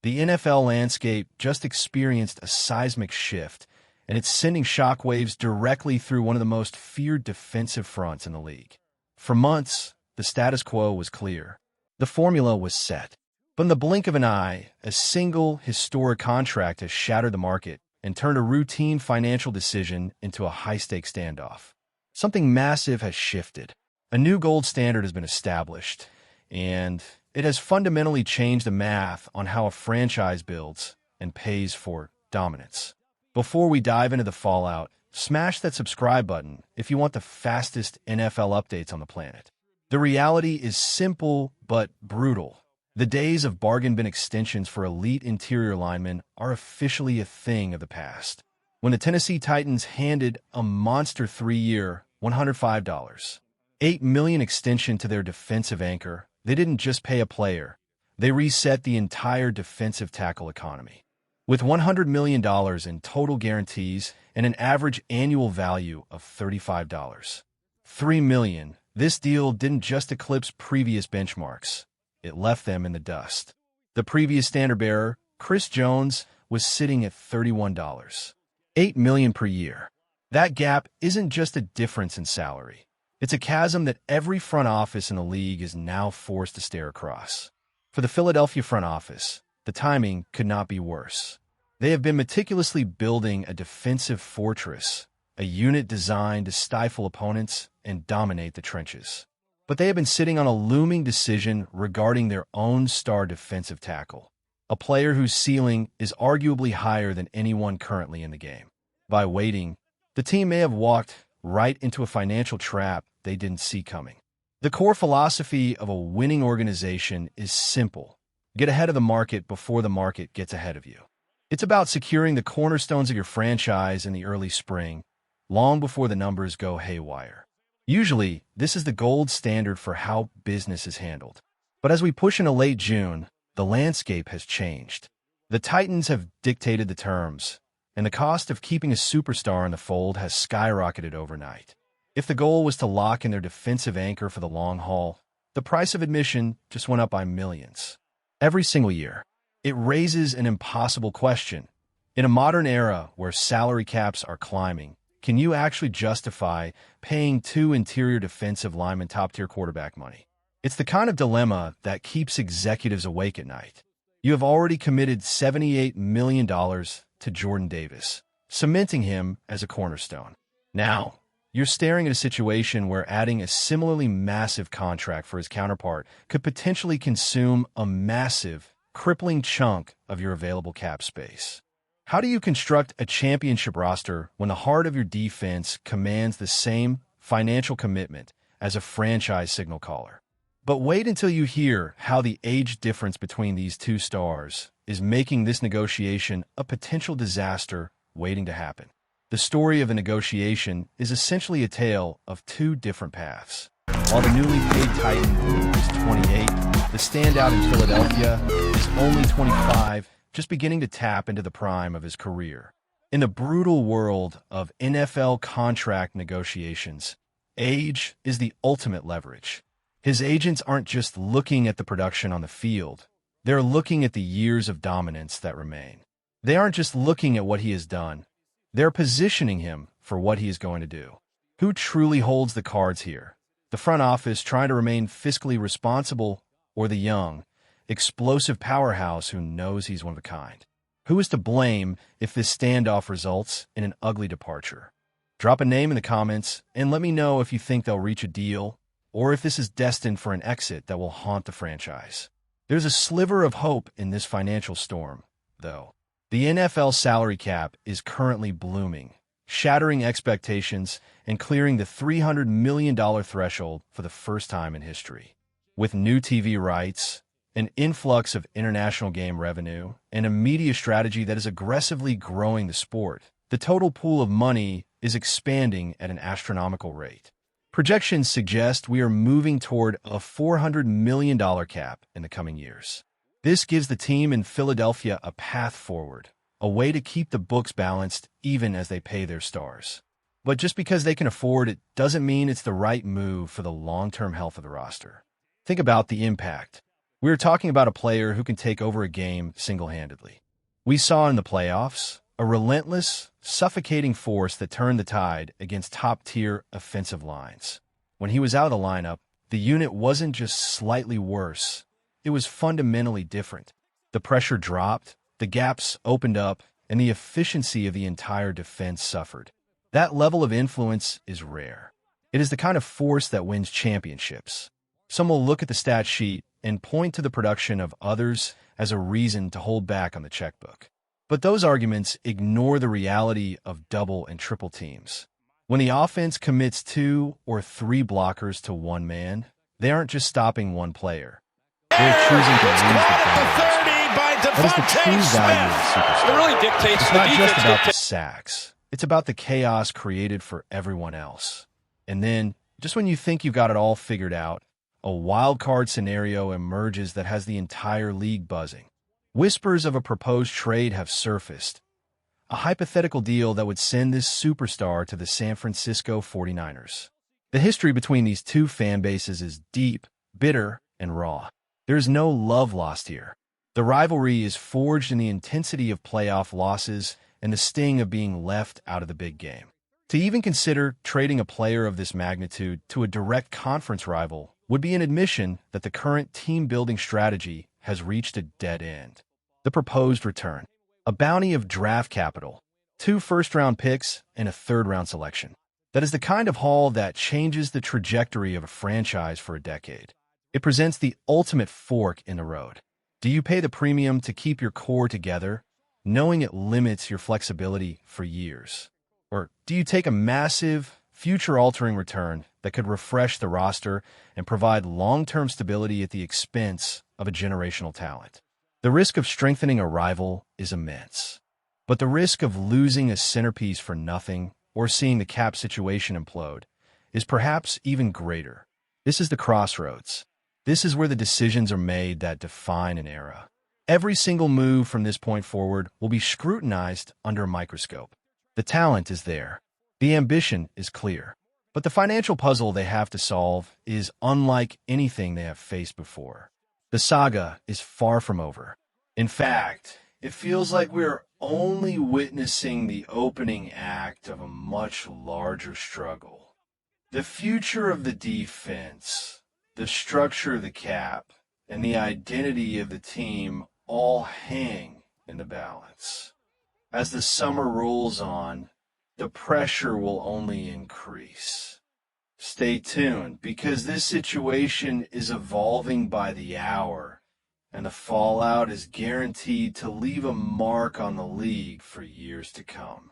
The NFL landscape just experienced a seismic shift, and it's sending shockwaves directly through one of the most feared defensive fronts in the league. For months, the status quo was clear. The formula was set. But in the blink of an eye, a single historic contract has shattered the market and turned a routine financial decision into a high-stakes standoff. Something massive has shifted. A new gold standard has been established, and it has fundamentally changed the math on how a franchise builds and pays for dominance. Before we dive into the fallout, smash that subscribe button if you want the fastest NFL updates on the planet. The reality is simple but brutal. The days of bargain bin extensions for elite interior linemen are officially a thing of the past. When the Tennessee Titans handed a monster 3-year, $105.8 million extension to their defensive anchor, they didn't just pay a player. They reset the entire defensive tackle economy. With $100 million in total guarantees and an average annual value of $35.3 million, this deal didn't just eclipse previous benchmarks. It left them in the dust. The previous standard-bearer, Chris Jones, was sitting at $31.8 million per year. That gap isn't just a difference in salary. It's a chasm that every front office in the league is now forced to stare across. For the Philadelphia front office, the timing could not be worse. They have been meticulously building a defensive fortress, a unit designed to stifle opponents and dominate the trenches. But they have been sitting on a looming decision regarding their own star defensive tackle, a player whose ceiling is arguably higher than anyone currently in the game. By waiting, the team may have walked right into a financial trap they didn't see coming. The core philosophy of a winning organization is simple. Get ahead of the market before the market gets ahead of you. It's about securing the cornerstones of your franchise in the early spring, long before the numbers go haywire. Usually, this is the gold standard for how business is handled. But as we push into late June, the landscape has changed. The Titans have dictated the terms, and the cost of keeping a superstar in the fold has skyrocketed overnight. If the goal was to lock in their defensive anchor for the long haul, the price of admission just went up by millions. Every single year. It raises an impossible question. In a modern era where salary caps are climbing, can you actually justify paying 2 interior defensive linemen top-tier quarterback money? It's the kind of dilemma that keeps executives awake at night. You have already committed $78 million to Jordan Davis, cementing him as a cornerstone. Now, you're staring at a situation where adding a similarly massive contract for his counterpart could potentially consume a massive, crippling chunk of your available cap space. How do you construct a championship roster when the heart of your defense commands the same financial commitment as a franchise signal caller? But wait until you hear how the age difference between these two stars is making this negotiation a potential disaster waiting to happen. The story of a negotiation is essentially a tale of 2 different paths. While the newly paid Titan is 28, the standout in Philadelphia is only 25, just beginning to tap into the prime of his career. In the brutal world of NFL contract negotiations, age is the ultimate leverage. His agents aren't just looking at the production on the field. They're looking at the years of dominance that remain. They aren't just looking at what he has done. They're positioning him for what he is going to do. Who truly holds the cards here? The front office trying to remain fiscally responsible, or the young, explosive powerhouse who knows he's one of a kind? Who is to blame if this standoff results in an ugly departure? Drop a name in the comments and let me know if you think they'll reach a deal or if this is destined for an exit that will haunt the franchise. There's a sliver of hope in this financial storm, though. The NFL salary cap is currently blooming, shattering expectations and clearing the $300 million threshold for the first time in history. With new TV rights, an influx of international game revenue, and a media strategy that is aggressively growing the sport, the total pool of money is expanding at an astronomical rate. Projections suggest we are moving toward a $400 million cap in the coming years. This gives the team in Philadelphia a path forward, a way to keep the books balanced even as they pay their stars. But just because they can afford it doesn't mean it's the right move for the long-term health of the roster. Think about the impact. We are talking about a player who can take over a game single-handedly. We saw in the playoffs a relentless, suffocating force that turned the tide against top-tier offensive lines. When he was out of the lineup, the unit wasn't just slightly worse, it was fundamentally different. The pressure dropped, the gaps opened up, and the efficiency of the entire defense suffered. That level of influence is rare. It is the kind of force that wins championships. Some will look at the stat sheet and point to the production of others as a reason to hold back on the checkbook. But those arguments ignore the reality of double and triple teams. When the offense commits 2 or 3 blockers to one man, they aren't just stopping one player. They're choosing to lose the game. That is the true value of the superstar. It really dictates It's the not defense. just about the sacks. It's about the chaos created for everyone else. And then, just when you think you've got it all figured out, a wild card scenario emerges that has the entire league buzzing. Whispers of a proposed trade have surfaced. A hypothetical deal that would send this superstar to the San Francisco 49ers. The history between these two fan bases is deep, bitter, and raw. There is no love lost here. The rivalry is forged in the intensity of playoff losses and the sting of being left out of the big game. To even consider trading a player of this magnitude to a direct conference rival would be an admission that the current team-building strategy has reached a dead end. The proposed return. A bounty of draft capital, 2 first-round picks, and a third-round selection. That is the kind of haul that changes the trajectory of a franchise for a decade. It presents the ultimate fork in the road. Do you pay the premium to keep your core together, knowing it limits your flexibility for years? Or do you take a massive, future-altering return that could refresh the roster and provide long-term stability at the expense of a generational talent? The risk of strengthening a rival is immense, but the risk of losing a centerpiece for nothing or seeing the cap situation implode is perhaps even greater. This is the crossroads. This is where the decisions are made that define an era. Every single move from this point forward will be scrutinized under a microscope. The talent is there. The ambition is clear. But the financial puzzle they have to solve is unlike anything they have faced before. The saga is far from over. In fact, it feels like we're only witnessing the opening act of a much larger struggle. The future of the defense, the structure of the cap, and the identity of the team all hang in the balance. As the summer rolls on, the pressure will only increase. Stay tuned, because this situation is evolving by the hour, and the fallout is guaranteed to leave a mark on the league for years to come.